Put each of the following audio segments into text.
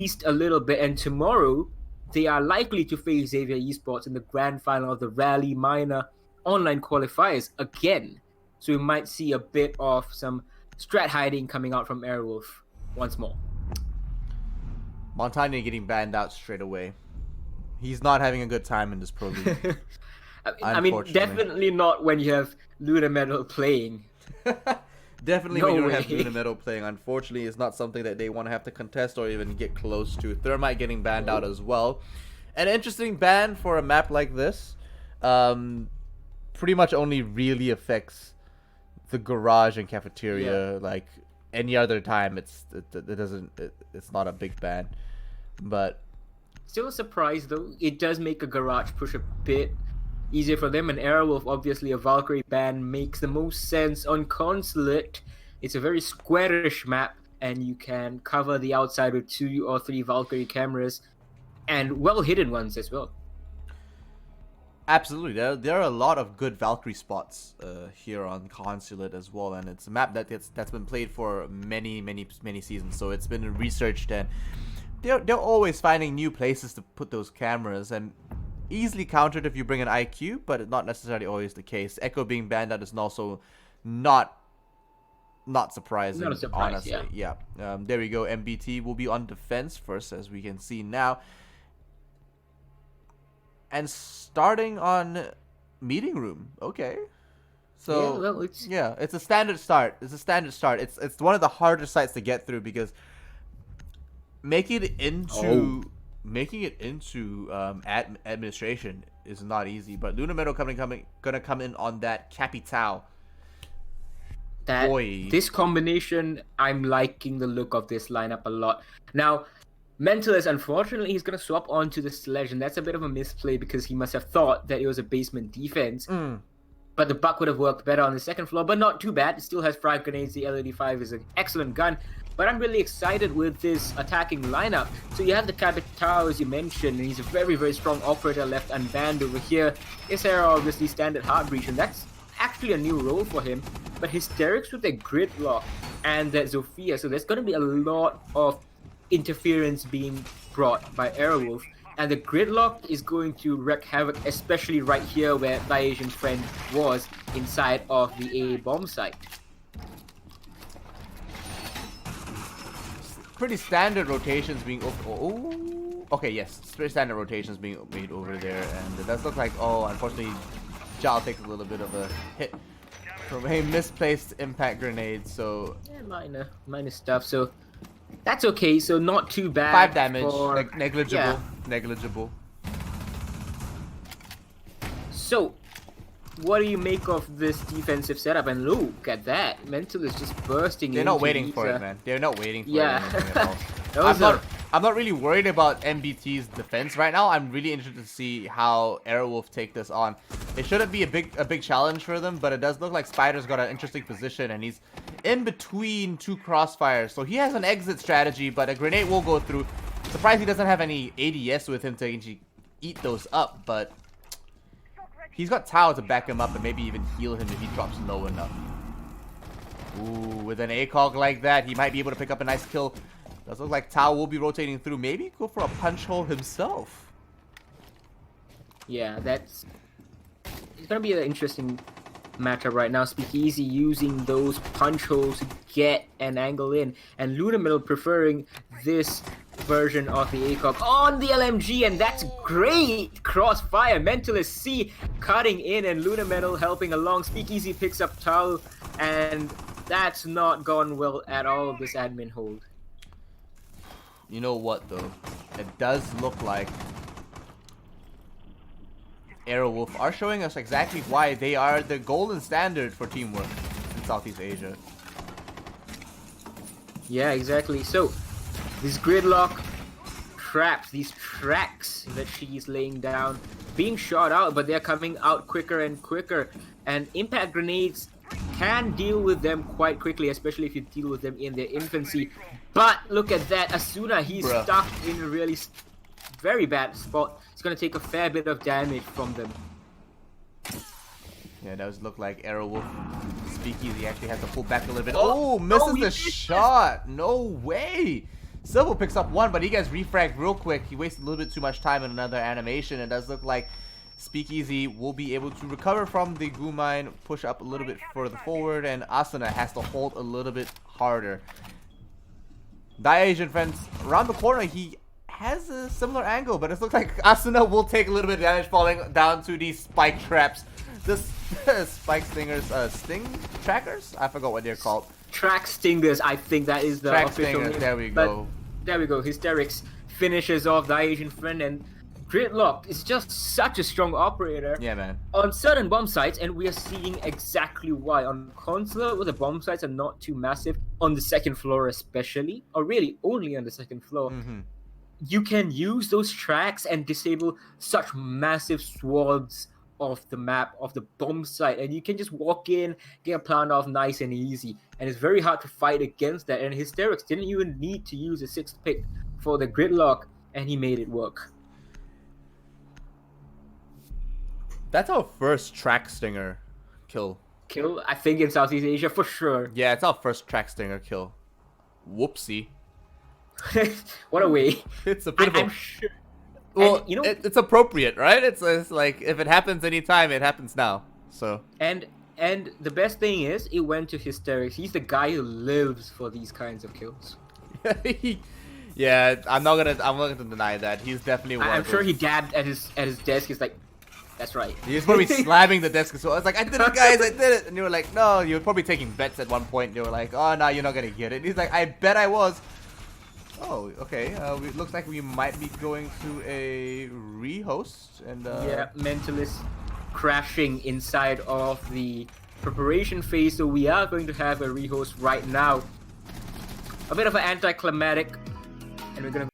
eased a little bit, and tomorrow they are likely to face Xavier Esports in the grand final of the Rally Minor online qualifiers again. So we might see a bit of some strat hiding coming out from Aerowolf once more. Montagna getting banned out straight away. He's not having a good time in this pro league. I mean, definitely not when you have Luna Metal playing. Definitely when you don't have Luna Metal playing. Unfortunately, it's not something that they want to have to contest or even get close to. Thermite getting banned out as well. An interesting ban for a map like this. Pretty much only really affects the garage and cafeteria. Like any other time, it's not a big ban. But still a surprise though. It does make a garage push a bit easier for them, and Aerowolf, obviously a Valkyrie ban, makes the most sense on Consulate. It's a very squarish map, and you can cover the outside with 2 or 3 Valkyrie cameras, and well hidden ones as well. Absolutely, there are a lot of good Valkyrie spots here on Consulate as well, and it's a map that's been played for many seasons, so it's been researched, and they're always finding new places to put those cameras, and easily countered if you bring an IQ, but it's not necessarily always the case. Echo being banned out is also not surprising. Not a surprise, honestly. Yeah. There we go. MBT will be on defense first, as we can see now. And starting on meeting room. Okay. So it's a standard start. It's one of the harder sites to get through because making it into administration is not easy. But Luna Metal gonna come in on that Capital. This combination, I'm liking the look of this lineup a lot. Now, Mentalist, unfortunately, he's going to swap onto the Sledge, and that's a bit of a misplay because he must have thought that it was a basement defense. But the Buck would have worked better on the second floor, but not too bad. It still has frag grenades. The LED-5 is an excellent gun. But I'm really excited with this attacking lineup. So you have the Capital, as you mentioned, and he's a very, very strong operator left unbanned over here. Isera, obviously, standard hard breach, and that's actually a new role for him. But Hysterics with their Gridlock and that Zofia, so there's going to be a lot of interference being brought by Aerowolf, and the Gridlock is going to wreak havoc, especially right here where the Asian friend was inside of the A bomb site. Pretty standard rotations being okay, yes, pretty standard rotations being made over there, and it does look like, unfortunately Jal takes a little bit of a hit from a misplaced impact grenade, so minor stuff, so that's okay. So not too bad. 5 damage, negligible. So what do you make of this defensive setup? And look at that, Mental is just bursting. They're not waiting for it, man. They're not waiting for anything at all. I'm not really worried about MBT's defense right now. I'm really interested to see how Aerowolf take this on. It shouldn't be a big challenge for them, but it does look like Spider's got an interesting position, and he's in between 2 crossfires. So he has an exit strategy, but a grenade will go through. Surprised he doesn't have any ADS with him to actually eat those up, but he's got Tao to back him up and maybe even heal him if he drops low enough. Ooh, with an ACOG like that, he might be able to pick up a nice kill. Does look like Tao will be rotating through. Maybe go for a punch hole himself. Yeah, it's gonna be an interesting matchup right now. Speakeasy using those punch holes to get an angle in, and Luna Metal preferring this version of the ACOG on the LMG, and that's great crossfire. Mentalist C cutting in, and Luna Metal helping along. Speakeasy picks up Tao, and that's not gone well at all, this admin hold. You know what though? It does look like Aerowolf are showing us exactly why they are the golden standard for teamwork in Southeast Asia. Yeah, exactly. So, this Gridlock traps, these tracks that she's laying down, being shot out, but they're coming out quicker and quicker. And impact grenades can deal with them quite quickly, especially if you deal with them in their infancy. But look at that, Asuna, he's stuck in a really very bad spot. It's going to take a fair bit of damage from them. Yeah, it does look like Aerowolf Speakeasy actually has to pull back a little bit. Oh, misses the shot. No way. Silvo picks up one, but he gets refragged real quick. He wasted a little bit too much time in another animation. It does look like Speakeasy will be able to recover from the Goo Mine, push up a little bit further forward, and Asuna has to hold a little bit harder. Asian friends around the corner, he has a similar angle, but it looks like Asuna will take a little bit of damage falling down to these spike traps. This spike stingers, sting trackers? I forgot what they're called. Track stingers, I think that is the track official stingers, name. there we go. But there we go. Hysterics finishes off the Asian friend, and Gridlock is just such a strong operator. Yeah, man. On certain bomb sites, and we are seeing exactly why. On Consular, where the bomb sites are not too massive, on the second floor especially, or really only on the second floor, you can use those tracks and disable such massive swaths of the map, of the bomb site, and you can just walk in, get a plant off nice and easy, and it's very hard to fight against that. And Hysterics didn't even need to use a 6th pick for the Gridlock, and he made it work. That's our first track stinger kill. I think, in Southeast Asia for sure. Yeah, it's our first track stinger kill. Whoopsie. What a way. It's a bit I'm sure. Well, and, you know, it's appropriate, right? It's like if it happens anytime, it happens now. So. And the best thing is, it went to Hysterics. He's the guy who lives for these kinds of kills. Yeah, I'm not gonna deny that. He's definitely one. I'm sure he dabbed at his desk. He's like, that's right. He was probably slamming the desk as well. I was like, I did it, guys, I did it. And you were like, no, you were probably taking bets at one point. You were like, oh, no, you're not gonna get it. And he's like, I bet I was. Oh, okay. It looks like we might be going to a rehost. And yeah, Mentalist crashing inside of the preparation phase. So we are going to have a rehost right now. A bit of an anticlimactic, and we're gonna.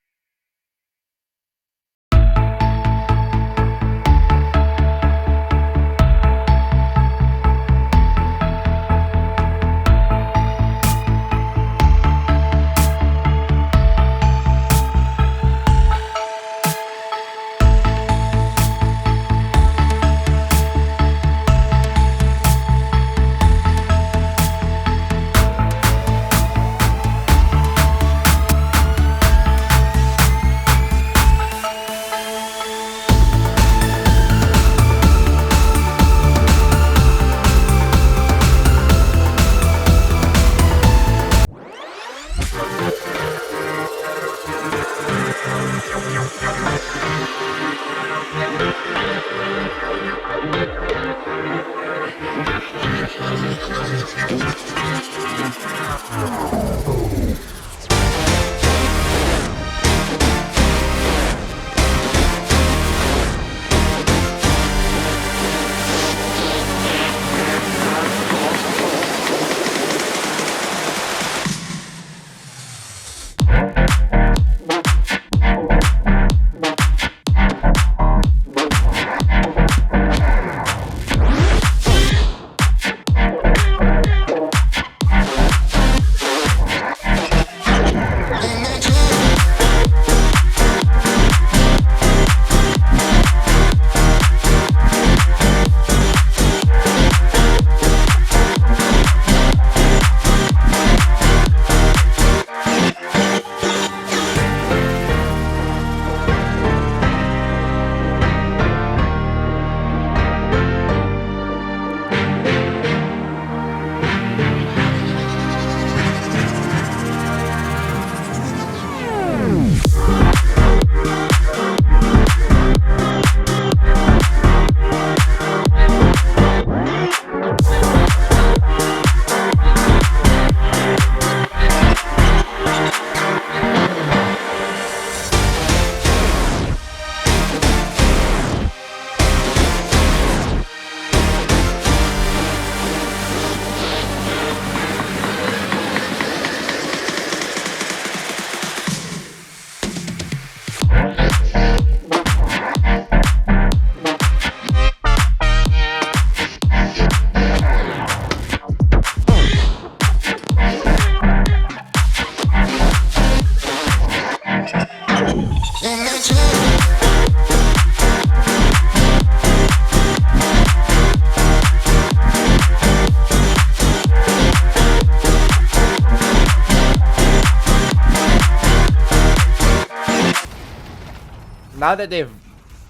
now that they've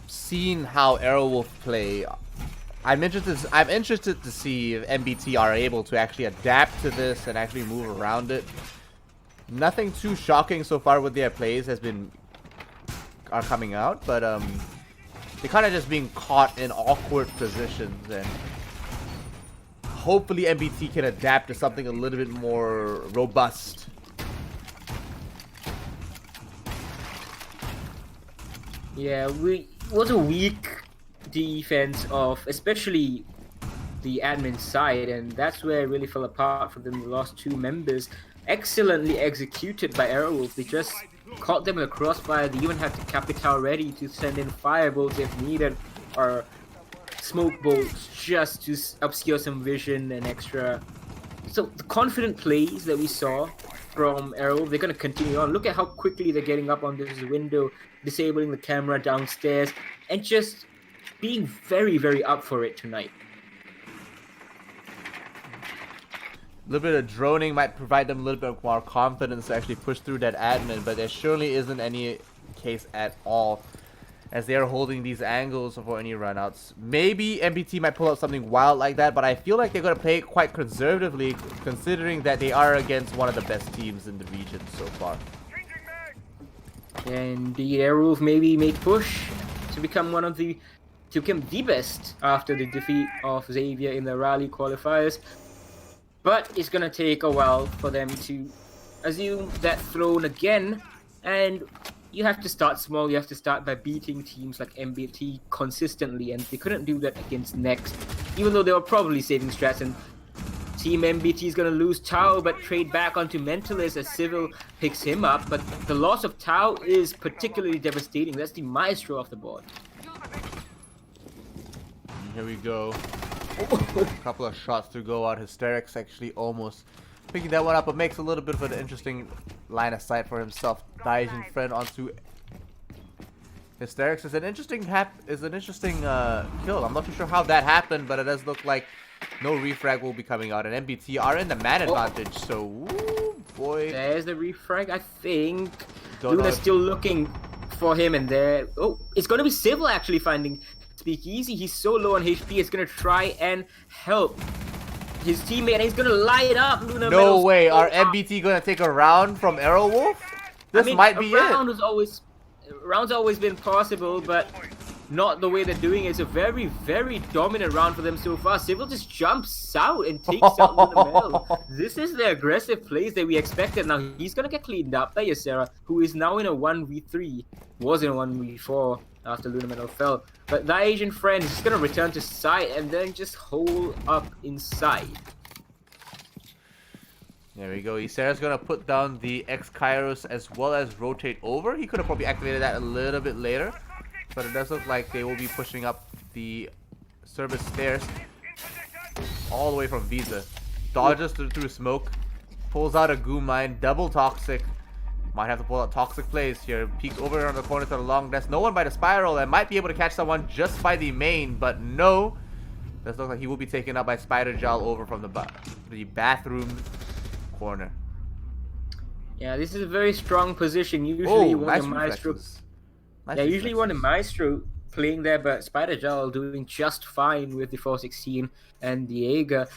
seen how Aerowolf play, I'm interested to see if MBT are able to actually adapt to this and actually move around it. Nothing too shocking so far with their plays are coming out, but they're kind of just being caught in awkward positions, and hopefully MBT can adapt to something a little bit more robust. Yeah, it was a weak defense of especially the admin side, and that's where it really fell apart for them. They lost 2 members, excellently executed by Aerowolf. They just caught them in the crossfire. They even had the Capital ready to send in firebolts if needed, or smoke bolts just to obscure some vision and extra. So the confident plays that we saw from Aerowolf, they're going to continue on. Look at how quickly they're getting up on this window, disabling the camera downstairs, and just being very, very up for it tonight. A little bit of droning might provide them a little bit more confidence to actually push through that admin, but there surely isn't any case at all, as they are holding these angles for any runouts. Maybe MBT might pull out something wild like that, but I feel like they're going to play it quite conservatively, considering that they are against one of the best teams in the region so far. And the Aerowolf maybe may push to become the best after the defeat of Xavier in the rally qualifiers. But it's going to take a while for them to assume that throne again, and you have to start small. You have to start by beating teams like MBT consistently, and they couldn't do that against Next, even though they were probably saving strats. And Team MBT is going to lose Tao, but trade back onto Mentalist as Civil picks him up. But the loss of Tao is particularly devastating. That's the maestro of the board. Here we go. A couple of shots to go out. Hysterics actually almost picking that one up, but makes a little bit of an interesting line of sight for himself. Diving friend onto Hysterics is an interesting kill. I'm not too sure how that happened, but it does look like no refrag will be coming out, and MBT are in the man advantage. So, ooh, boy, there's the refrag. I think Luna's still looking for him, and there. Oh, it's gonna be Civil actually finding Speakeasy. He's so low on HP. It's gonna try and help his teammate, and he's gonna light up Luna. No way. Are MBT gonna take a round from Aerowolf? This might be it. Round's always been possible, but not the way they're doing it. It's a very, very dominant round for them so far. Civil just jumps out and takes out Luna Metal. This is the aggressive plays that we expected. Now he's gonna get cleaned up by Ysera, who is now in a 1v3. Was in a 1v4 after Luna Metal fell. But that Asian friend is just gonna return to site and then just hole up inside. There we go. Ysera's gonna put down the X-Kairos as well as rotate over. He could have probably activated that a little bit later, but it does look like they will be pushing up the service stairs all the way from Visa. Dodges through smoke, pulls out a Goo Mine, double toxic. Might have to pull out toxic plays here. Peeks over around the corner to the long desk. No one by the spiral, and might be able to catch someone just by the main, but no. Does look like he will be taken out by Spider Jowl over from the bathroom corner. Yeah, this is a very strong position. Usually you want nice a Maestro. Nice usually you want a Maestro playing there, but Spider Jowl doing just fine with the 416 and the Aega.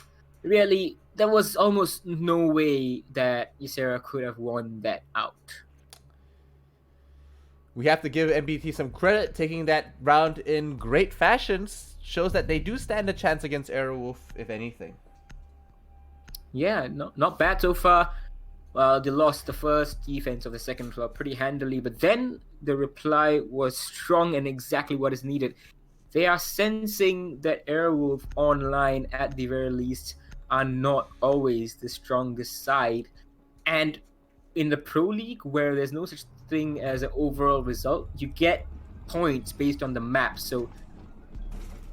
Really, there was almost no way that Ysera could have won that out. We have to give MBT some credit. Taking that round in great fashion shows that they do stand a chance against Aerowolf, if anything. Yeah, not bad so far. They lost the first defense of the second floor pretty handily, but then the reply was strong and exactly what is needed. They are sensing that Aerowolf online, at the very least, are not always the strongest side. And in the Pro League, where there's no such thing as an overall result, you get points based on the map. So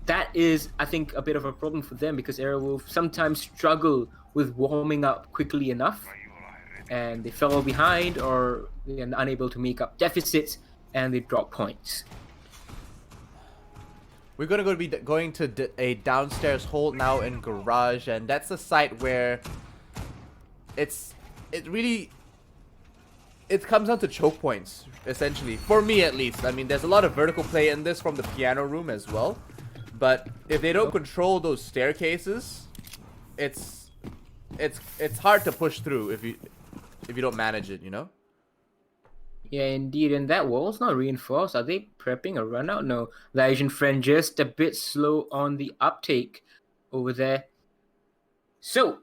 that is, I think, a bit of a problem for them, because Aerowolf sometimes struggle with warming up quickly enough, and they fell behind or they're unable to make up deficits, and they drop points. We're going to be going to a downstairs hold now in Garage, and that's a site where it really it comes down to choke points, essentially. For me, at least. I mean, there's a lot of vertical play in this from the piano room as well. But if they don't control those staircases, it's hard to push through if you don't manage it, you know? Yeah, indeed. And that wall's not reinforced. Are they prepping a run out? No. The Asian friend just a bit slow on the uptake over there. So,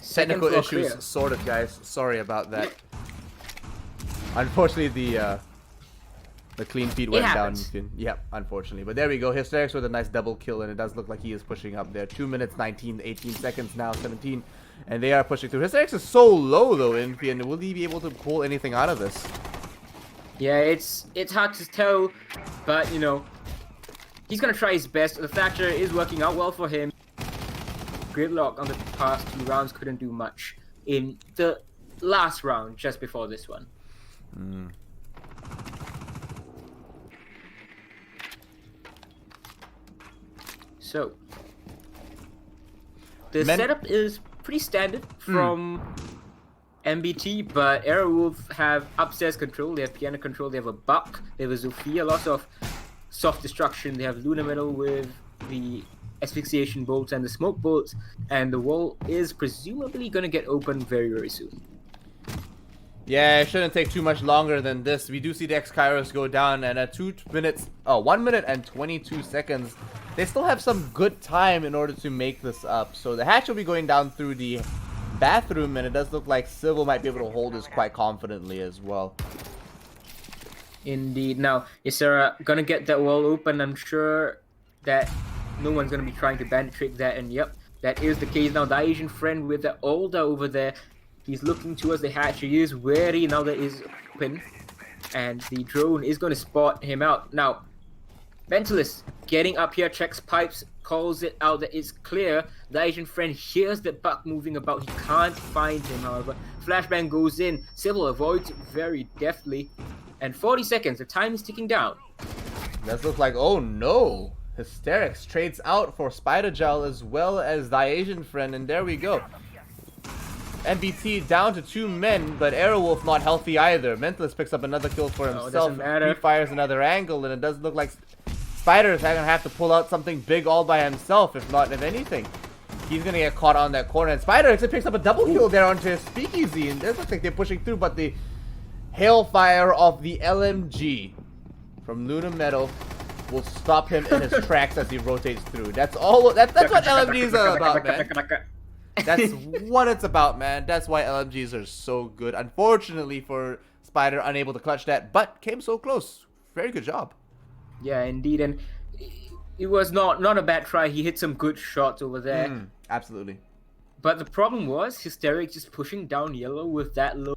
technical issues sorted, guys. Sorry about that. Unfortunately, the clean feed went down. Yep, unfortunately. But there we go. Hysterics with a nice double kill, and it does look like he is pushing up there. 2 minutes, 19, 18 seconds now, 17. And they are pushing through. Hysterics is so low, though, Infi, and will he be able to pull anything out of this? Yeah, it's hard to tell, but, you know, he's going to try his best. The Thatcher is working out well for him. Gridlock on the past 2 rounds couldn't do much in the last round, just before this one. So, the setup is pretty standard from MBT, but Aerowolf have upstairs control, they have piano control, they have a Buck, they have a Zofia, lots of soft destruction, they have Lunar Metal with the asphyxiation bolts and the smoke bolts, and the wall is presumably going to get open very, very soon. Yeah, it shouldn't take too much longer than this. We do see the X-Kairos go down, and at 1 minute and 22 seconds, they still have some good time in order to make this up. So the hatch will be going down through the bathroom, and it does look like Civil might be able to hold this quite confidently as well. Indeed. Now, is Sarah going to get that wall open? I'm sure that no one's going to be trying to bandit trick that, and yep, that is the case. Now, the Asian friend with the Older over there, he's looking towards the hatch. He is wary now that it is open, and the drone is going to spot him out. Now, Mentalist getting up here, checks pipes, calls it out that it's clear. The Asian friend hears the Buck moving about. He can't find him, however. Flashbang goes in. Civil avoids it very deftly. And 40 seconds, the time is ticking down. Does look like, oh no. Hysterics trades out for Spider Gel as well as the Asian friend, and there we go. MBT down to 2 men, but Aerowolf not healthy either. Mentalist picks up another kill for himself. He fires another angle, and it does look like Spider is going to have to pull out something big all by himself, if anything. He's going to get caught on that corner, and Spider actually picks up a double kill there onto his speakeasy, and it looks like they're pushing through, but the hailfire of the LMG from Lunar Metal will stop him in his tracks as he rotates through. That's what LMGs are about, man. That's what it's about, man. That's why LMGs are so good. Unfortunately for Spider, unable to clutch that, but came so close. Very good job. Yeah, indeed, and it was not a bad try. He hit some good shots over there. Absolutely. But the problem was Hysteric just pushing down yellow with that low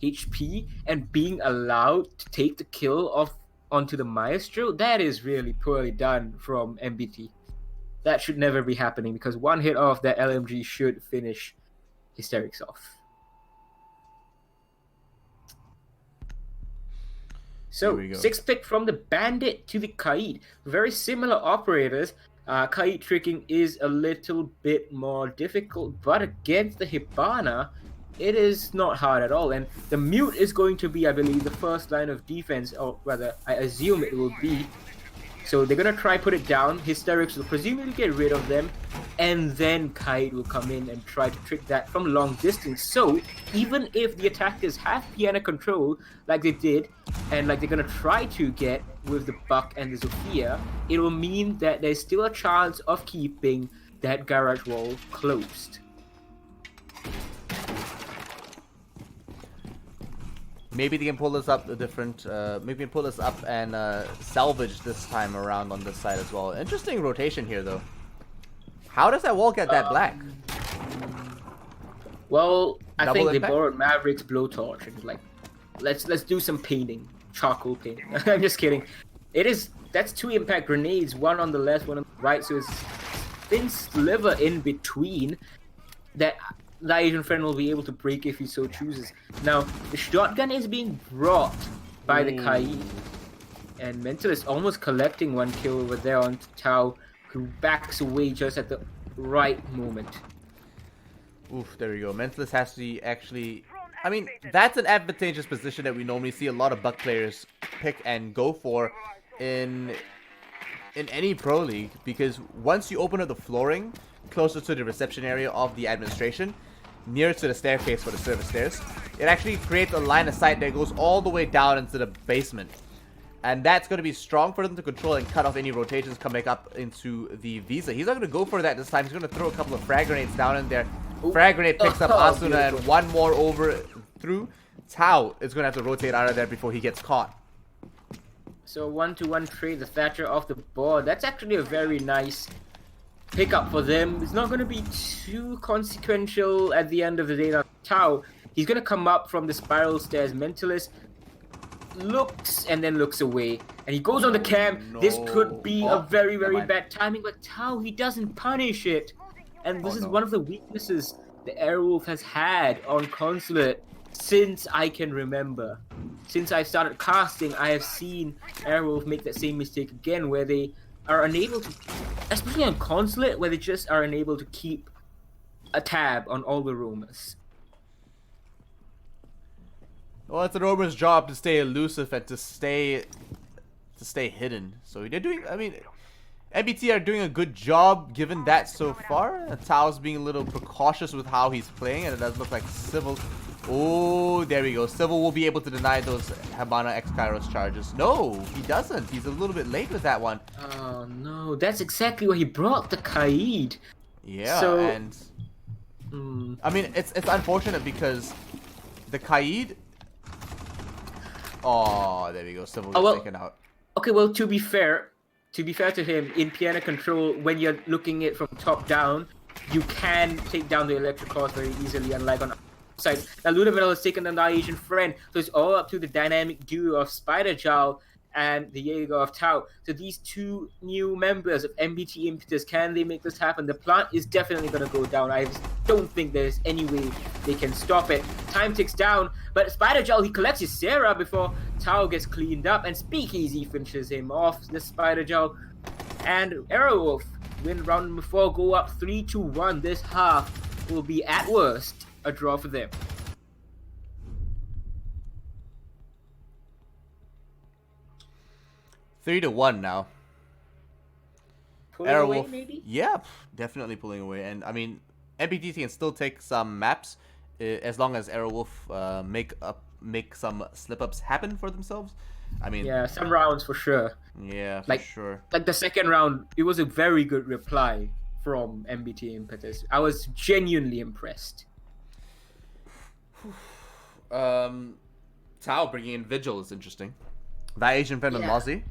HP and being allowed to take the kill onto the Maestro. That is really poorly done from MBT. That should never be happening, because one hit off that LMG should finish Hysterics off. So, 6th pick from the Bandit to the Kaid. Very similar operators. Kaid tricking is a little bit more difficult, but against the Hibana, it is not hard at all. And the Mute is going to be, I believe, the first line of defense, or rather, I assume it will be. So they're going to try put it down. Hysterics will presumably get rid of them. And then Kaid will come in and try to trick that from long distance. So even if the attackers have piano control, like they did, and like they're going to try to get with the Buck and the Zofia, it will mean that there's still a chance of keeping that garage wall closed. Maybe they can pull this up maybe pull this up and salvage this time around on this side as well. Interesting rotation here, though. How does that wall get that black? Well, I think they borrowed Maverick's blowtorch and like, let's do some painting, charcoal painting. I'm just kidding. That's 2 impact grenades, one on the left, one on the right. So it's thin sliver in between that the Asian friend will be able to break if he so chooses. Now, the shotgun is being brought by the Kaid. And Mentalist almost collecting 1 kill over there on Tau. who backs away just at the right moment. Oof, there we go. Mentalist has to actually... I mean, that's an advantageous position that we normally see a lot of Buck players pick and go for in any pro league, because once you open up the flooring closer to the reception area of the administration, near to the staircase for the service stairs, it actually creates a line of sight that goes all the way down into the basement. And that's going to be strong for them to control and cut off any rotations coming up into the Visa. He's not going to go for that this time. He's going to throw a couple of frag grenades down in there. Frag grenade picks up Asuna, and one more over through. Tao is going to have to rotate out of there before he gets caught. So 1-to-1 trade, the Thatcher off the board. That's actually a very nice pickup for them. It's not going to be too consequential at the end of the day. Now, Tao, he's going to come up from the spiral stairs. Mentalist looks and then looks away. And he goes on the cam. No. This could be a very, very bad timing. But Tao, he doesn't punish it. And this is one of the weaknesses the Aerowolf has had on Consulate since I can remember. Since I started casting, I have seen Aerowolf make that same mistake again, where they are unable to, especially on Consulate, where they just are unable to keep a tab on all the roamers. Well, it's a roamer's job to stay elusive and to stay hidden. So they're doing, I mean, MBT are doing a good job given that so far. Tao's being a little precautious with how he's playing, and it does look like Civil. Oh, there we go. Civil will be able to deny those Habana X Kairos charges. No, he doesn't. He's a little bit late with that one. Oh no, that's exactly why he brought the Kaid. Yeah, so, and I mean, it's unfortunate because the Kaid. Oh, there we go. Civil is taken out. Okay, well, to be fair to him, in piano control, when you're looking it from top down, you can take down the electric cores very easily, unlike on side. Now, Lunavel has taken down the Asian friend, so it's all up to the dynamic duo of Spider Jowl and the Jaeger of Tao. So these two new members of MBT Impetus, can they make this happen? The plant is definitely going to go down. I don't think there's any way they can stop it. Time ticks down, but Spider Jowl, he collects his Sarah before Tao gets cleaned up, and Speakeasy finishes him off, the Spider Jowl. And Aerowolf win round number 4, go up 3-1. This half will be at worst a draw for them. Three to 1 now. Pulling away, maybe? Yeah, definitely pulling away. And I mean, MBT can still take some maps as long as Aerowolf make some slip-ups happen for themselves. I mean, yeah, some rounds for sure. Yeah, for sure. Like the second round, it was a very good reply from MBT Impetus. I was genuinely impressed. Tao bringing in Vigil is interesting. That Asian friend on Mozzie.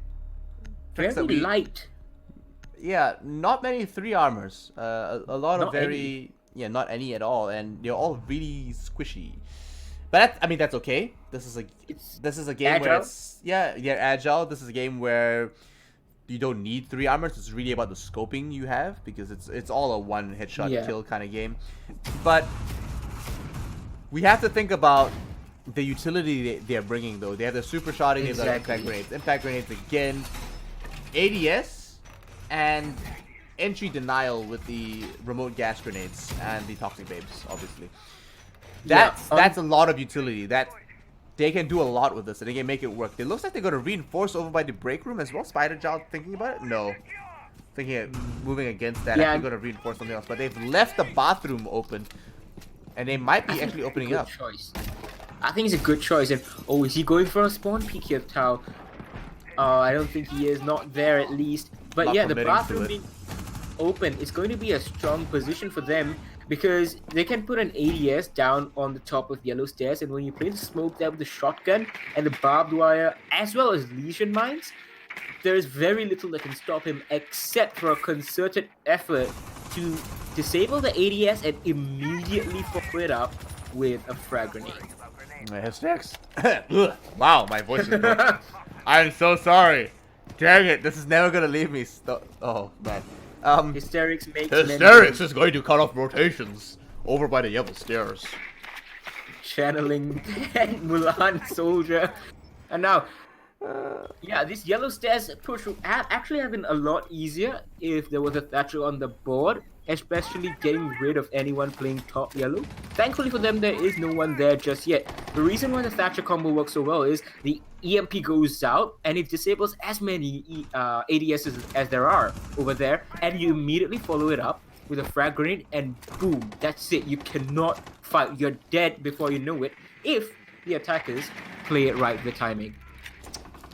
Very light. Yeah, not many 3 armors. A lot of any. not any at all, and they're all really squishy. But I mean, that's okay. This is a game agile. where it's agile. This is a game where you don't need 3 armors. It's really about the scoping you have, because it's all a one headshot kill kind of game. But we have to think about the utility they're bringing, though. They have the super shotting, they have the impact grenades. Impact grenades again. ADS and entry denial with the remote gas grenades and the toxic babes, obviously. That's a lot of utility. That they can do a lot with this, and they can make it work. It looks like they're going to reinforce over by the break room as well. Spider Jowl thinking about it? No. Thinking of moving against that. Actually going to reinforce something else. But they've left the bathroom open, and they might be actually opening up. Choice. I think it's a good choice. And is he going for a spawn peek here, Tao? I don't think he is. Not there, at least. But Not yeah, the bathroom being open is going to be a strong position for them, because they can put an ADS down on the top of yellow stairs, and when you place the smoke there with the shotgun and the barbed wire, as well as lesion mines, there is very little that can stop him except for a concerted effort to disable the ADS and immediately follow it up with a frag grenade. Hysterics. Wow, my voice is broken. I'm so sorry. Dang it, this is never gonna leave me. Oh man. Hysterics makes Hysterics is going to cut off rotations over by the yellow stairs. Channeling Mulan Soldier. And now, Yeah, these yellow stairs push would actually have been a lot easier if there was a Thatcher on the board, especially getting rid of anyone playing top yellow. Thankfully for them, there is no one there just yet. The reason why the Thatcher combo works so well is the EMP goes out and it disables as many ADS as there are over there, and you immediately follow it up with a frag grenade, and boom, that's it. You cannot fight. You're dead before you know it if the attackers play it right with timing.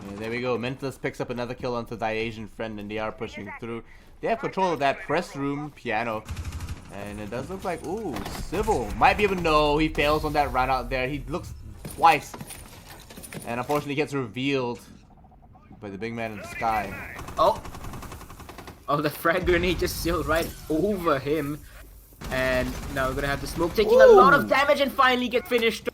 Yeah, there we go. Mentalist picks up another kill onto thy Asian friend, and they are pushing through. They have control of that press room piano. And it does look like, ooh, Civil might be able to know. He fails on that run out there. He looks twice. And unfortunately gets revealed by the big man in the sky. Oh, the frag grenade just sailed right over him. And now we're going to have the smoke taking a lot of damage and finally get finished.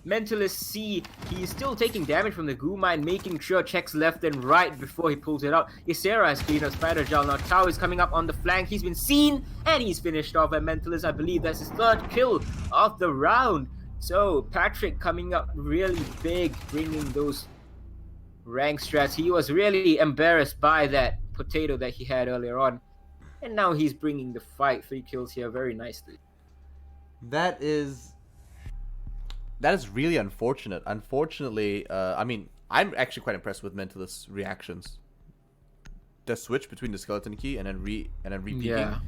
Mentalist C, he's still taking damage from the goo mine, making sure checks left and right before he pulls it out. Ysera has cleaned up Spider Gel. Now Tao is coming up on the flank. He's been seen and he's finished off by Mentalist. I believe that's his third kill of the round. So Patrick coming up really big, bringing those rank strats. He was really embarrassed by that potato that he had earlier on. And now he's bringing the fight. 3 kills here very nicely. That is really unfortunate. Unfortunately, I mean, I'm actually quite impressed with Mentalist's reactions. The switch between the skeleton key and then repeating, yeah,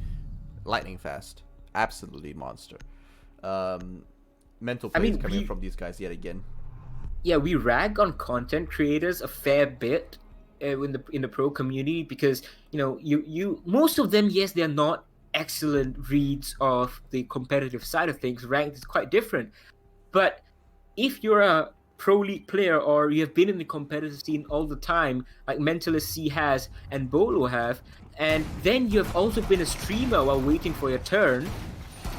lightning fast, absolutely monster. Mental plays coming from these guys yet again. Yeah, we rag on content creators a fair bit in the pro community because you most of them, yes, they're not excellent reads of the competitive side of things. Ranked is quite different. But if you're a pro league player or you have been in the competitive scene all the time, like Mentalist C has and Bolo have, and then you have also been a streamer while waiting for your turn,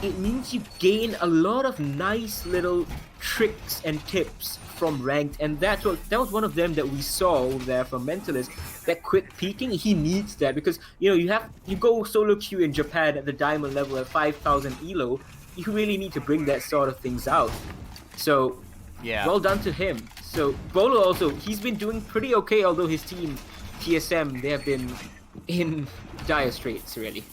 it means you gain a lot of nice little tricks and tips from ranked, and that was one of them that we saw over there from Mentalist. That quick peeking, he needs that because you go solo queue in Japan at the diamond level at 5,000 elo. You really need to bring that sort of things out. So, yeah, well done to him. So, Bolo also, he's been doing pretty okay, although his team, TSM, they have been in dire straits, really.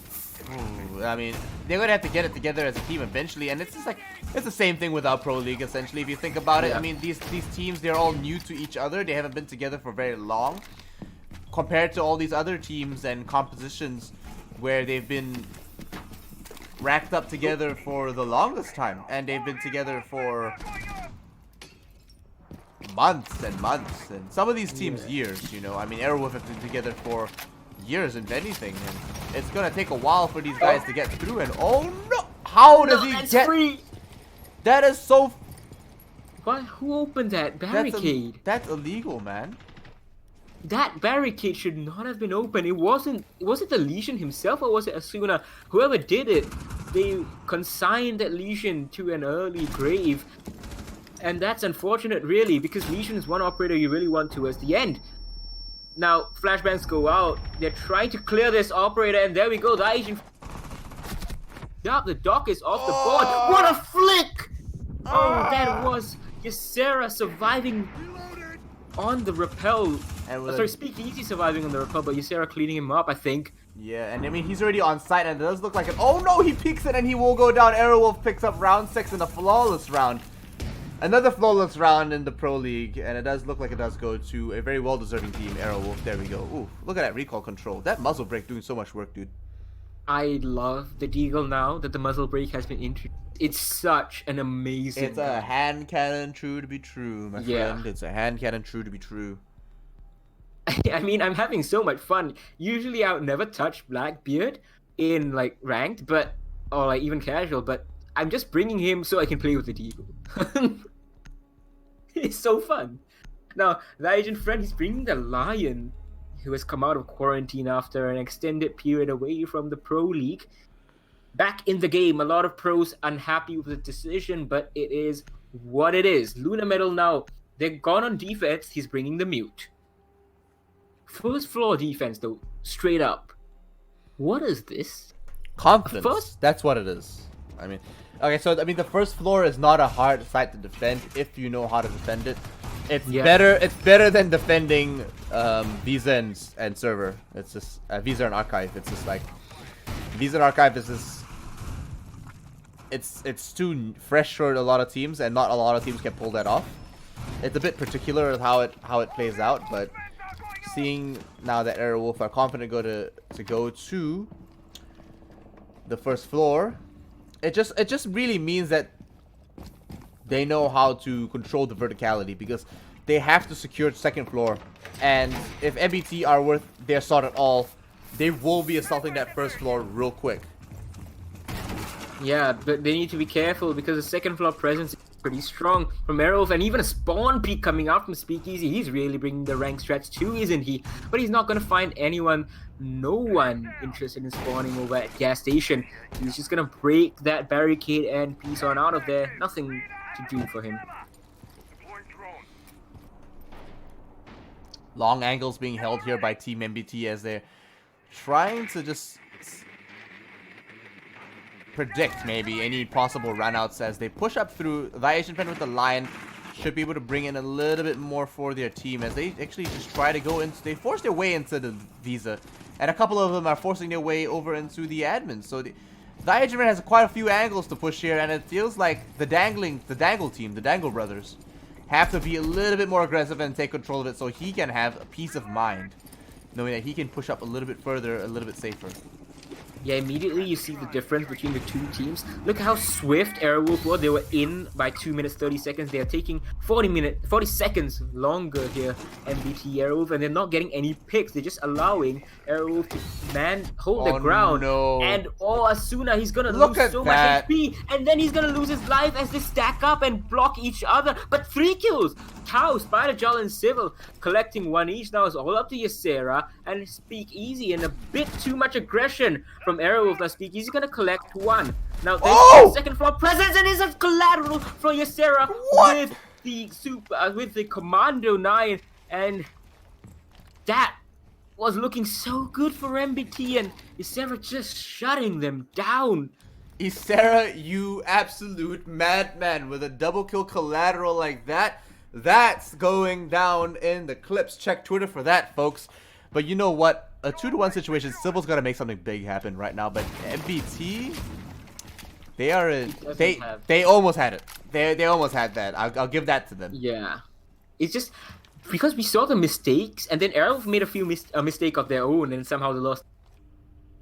Ooh, I mean, they're going to have to get it together as a team eventually, and it's just like, it's the same thing with our Pro League, essentially, if you think about it. Yeah. I mean, these teams, they're all new to each other. They haven't been together for very long, compared to all these other teams and compositions where they've been racked up together for the longest time, and they've been together for months and months, and some of these teams years. I mean, Aerowolf have been together for years, if anything, and it's gonna take a while for these guys to get through. And oh no, how does he get free? That is so. What? Who opened that barricade? That's illegal, man. That barricade should not have been open. Was it the Legion himself or was it Asuna? Whoever did it, they consigned that Legion to an early grave. And that's unfortunate, really, because Legion is one operator you really want towards the end. Now, flashbangs go out. They're trying to clear this operator, and there we go. The Asian... The dock is off the board. What a flick! Oh, that was Ysera surviving on the rappel. Sorry, Speakeasy surviving on the rappel, but Ysera cleaning him up, I think. Yeah, and I mean, he's already on site, and it does look like it. Oh no, he peeks it, and he will go down. Aerowolf picks up round 6 in a flawless round. Another flawless round in the Pro League, and it does look like it does go to a very well-deserving team, Aerowolf. There we go. Ooh, look at that recall control. That muzzle brake doing so much work, dude. I love the Deagle now that the muzzle brake has been introduced. It's such an amazing... It's a hand cannon true to be true, my friend. It's a hand cannon true to be true. I mean, I'm having so much fun. Usually I would never touch Blackbeard in, like, ranked, or, like, even casual, but I'm just bringing him so I can play with the Deagle. It's so fun. Now, the agent friend, he's bringing the Lion, who has come out of quarantine after an extended period away from the Pro League, back in the game. A lot of pros unhappy with the decision, but it is what it is. Luna Metal now, they're gone on defense. He's bringing the Mute. First floor defense, though, straight up. What is this? Confidence. That's what it is. I mean, okay, so I mean, the first floor is not a hard site to defend if you know how to defend it. It's better. It's better than defending Visa and server. It's just Visa and archive. It's just like Visa and archive is just it's too fresh for a lot of teams, and not a lot of teams can pull that off. It's a bit particular of how it plays out, but seeing now that Aerowolf are confident to go to the first floor, it just really means that they know how to control the verticality, because they have to secure second floor, and if MBT are worth their salt at all, they will be assaulting that first floor real quick. Yeah, but they need to be careful because the second floor presence is pretty strong from Aerowolf, and even a spawn peek coming out from Speakeasy. He's really bringing the rank stretch too, isn't he? But he's not going to find no one interested in spawning over at gas station. He's just going to break that barricade and piece on out of there. Nothing to do for him. Long angles being held here by Team MBT as they're trying to just predict maybe any possible runouts as they push up through. The Asian Pen with the Lion should be able to bring in a little bit more for their team as they actually just try to go into. They force their way into the Visa, and a couple of them are forcing their way over into the admin. So the Asian Pen has quite a few angles to push here, and it feels like the Dangle team, the Dangle brothers, have to be a little bit more aggressive and take control of it so he can have a peace of mind, knowing that he can push up a little bit further, a little bit safer. Yeah, immediately you see the difference between the two teams. Look how swift Aerowolf were. They were in by 2 minutes 30 seconds. They are taking 40 seconds longer here, MBT Aerowolf, and they're not getting any picks. They're just allowing Aerowolf to hold their ground. No. And Asuna, he's gonna lose so much HP, and then he's gonna lose his life as they stack up and block each other. But 3 kills. Tao, Spider-Jol, and Civil collecting 1 each. Now it's all up to Ysera and Speakeasy, and a bit too much aggression from Aerowolf. Now Speakeasy gonna collect 1. Now there's second floor presence, and it's a collateral from Ysera with the Commando 9, and that was looking so good for MBT, and Ysera just shutting them down. Ysera, you absolute madman, with a double kill collateral like that. That's going down in the clips. Check Twitter for that, folks. But you know what? A 2-to-1 situation, Civil's got to make something big happen right now. But MBT, they almost had it. They almost had that. I'll give that to them. Yeah. It's just because we saw the mistakes, and then Aerowolf made a mistake of their own, and somehow they lost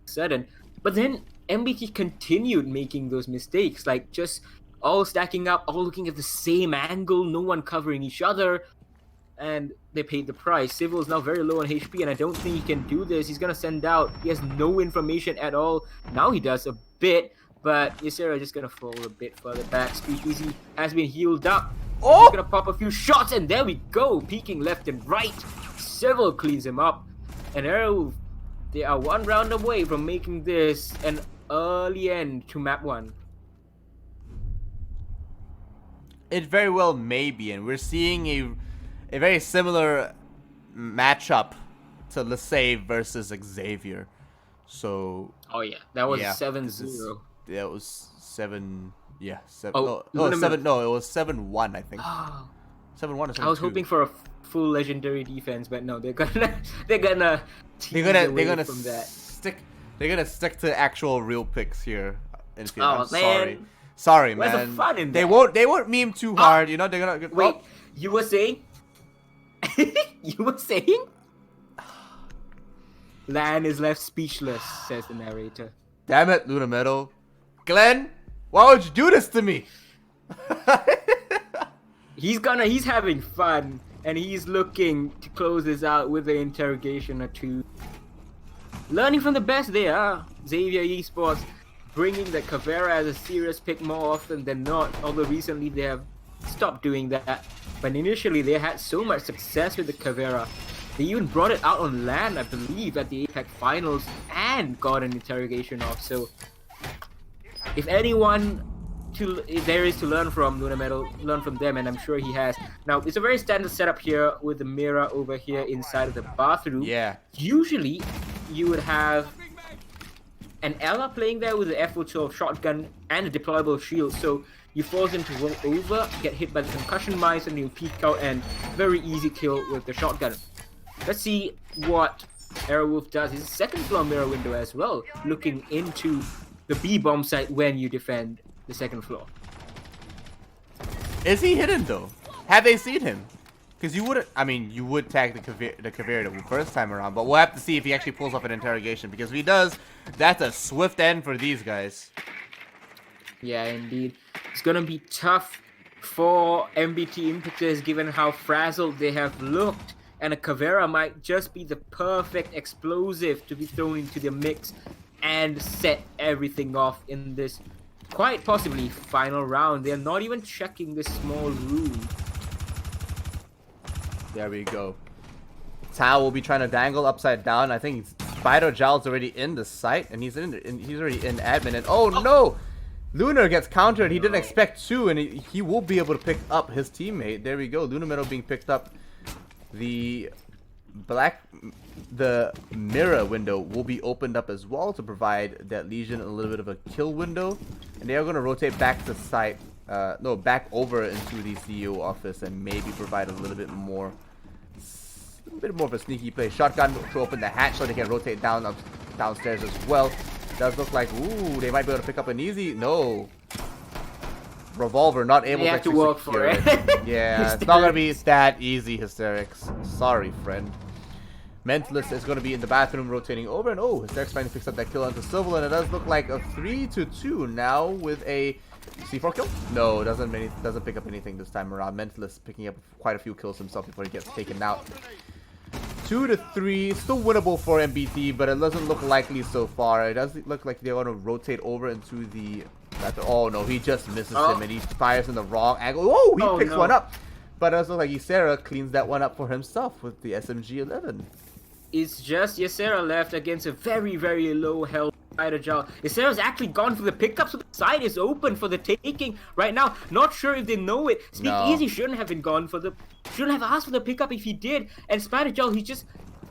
sudden. But then MBT continued making those mistakes, like just all stacking up, all looking at the same angle, no one covering each other, and they paid the price. Civil is now very low on HP, and I don't think he can do this. He's gonna send out. He has no information at all. Now he does a bit, but Ysera just gonna fall a bit further back. Speakeasy has been healed up. He's gonna pop a few shots, and there we go, peeking left and right. Civil cleans him up, and Aerowolf, they are 1 round away from making this an early end to map 1. It very well may be, and we're seeing a very similar matchup to LeSave versus Xavier. So that was 7-0. Yeah, it was 7. Yeah, 7. Oh, no, 7. No, it was 7-1. I think. 7-1 or 7-2. I was hoping for a full legendary defense, but no, they're gonna from that. They're gonna stick to actual real picks here. Oh man. Sorry, Where's man. the fun in they that? They won't meme too hard, you know. They're gonna wait. You were saying? You were saying? Lan is left speechless, says the narrator. Damn it, Luna Meadow. Glenn, why would you do this to me? He's having fun, and he's looking to close this out with an interrogation or 2. Learning from the best they are. Xavier Esports bringing the Caveira as a serious pick more often than not, although recently they have stopped doing that. But initially they had so much success with the Caveira. They even brought it out on LAN, I believe, at the APAC finals, and got an interrogation off. So if anyone there is to learn from Luna Metal, learn from them, and I'm sure he has. Now it's a very standard setup here with the mirror over here inside of the bathroom. Yeah. Usually you would have And Ella playing there with the F12 shotgun and a deployable shield, so you force him to roll over, get hit by the concussion mines, and you peek out, and very easy kill with the shotgun. Let's see what Aerowolf does. His second floor mirror window as well, looking into the B bomb site when you defend the second floor. Is he hidden though? Have they seen him? Because you wouldn't, I mean, you would tag the Caveira the first time around, but we'll have to see if he actually pulls off an interrogation, because if he does, that's a swift end for these guys. Yeah, indeed. It's gonna be tough for MBT Impetus given how frazzled they have looked, and a Caveira might just be the perfect explosive to be thrown into the mix and set everything off in this quite possibly final round. They're not even checking this small room. There we go. Tao will be trying to dangle upside down. I think Spider Jowl's already in the site, and he's already in admin. And oh no! Lunar gets countered. He didn't expect to, and he will be able to pick up his teammate. There we go. Lunar Metal being picked up. The mirror window will be opened up as well to provide that Legion a little bit of a kill window, and they are going to rotate back to site. No, back over into the CEO office and maybe provide a little bit more of a sneaky play. Shotgun to open the hatch so they can rotate downstairs as well. Does look like, ooh, they might be able to pick up an easy. No. Revolver not able to actually work secure for it. Yeah, it's not going to be that easy, Hysterics. Sorry, friend. Mentalist is going to be in the bathroom rotating over, and oh, Hysterics finally picks up that kill onto Civil, and it does look like a 3-2 now with a C4 kill? No, doesn't pick up anything this time around. Mentalist picking up quite a few kills himself before he gets taken out. 2-3, still winnable for MBT, but it doesn't look likely so far. It does look like they're going to rotate over into the... Oh no, he just misses him, and he fires in the wrong angle. Oh, he picks one up. But it does look like Ysera cleans that one up for himself with the SMG-11. It's just Ysera left against a very, very low health Spider Jowl. Ysera's actually gone for the pickup, so the side is open for the taking right now. Not sure if they know it. Speakeasy shouldn't have been gone for the... Shouldn't have asked for the pickup if he did. And Spider Jowl, he's just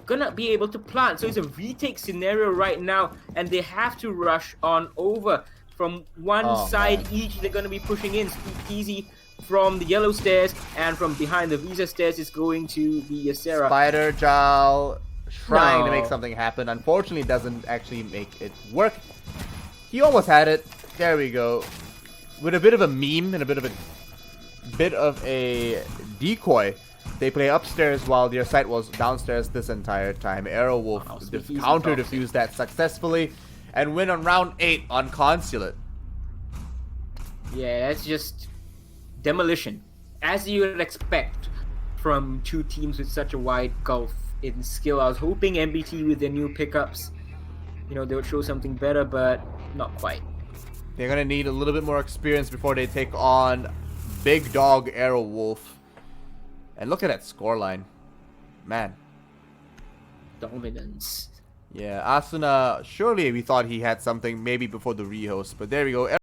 gonna be able to plant. So it's a retake scenario right now, and they have to rush on over. From one side each, they're gonna be pushing in. Speakeasy from the yellow stairs, and from behind the Visa stairs is going to be Ysera. Spider Jowl trying to make something happen. Unfortunately, doesn't actually make it work. He almost had it. There we go. With a bit of a meme and a bit of a decoy, they play upstairs while their site was downstairs this entire time. Aerowolf counter defused that successfully and win on round 8 on Consulate. Yeah, that's just demolition, as you would expect from two teams with such a wide gulf in skill. I was hoping MBT with their new pickups, you know, they would show something better, but not quite. They're gonna need a little bit more experience before they take on big dog Aerowolf. And look at that scoreline, man. Dominance. Yeah, Asuna, surely we thought he had something maybe before the rehost, but there we go.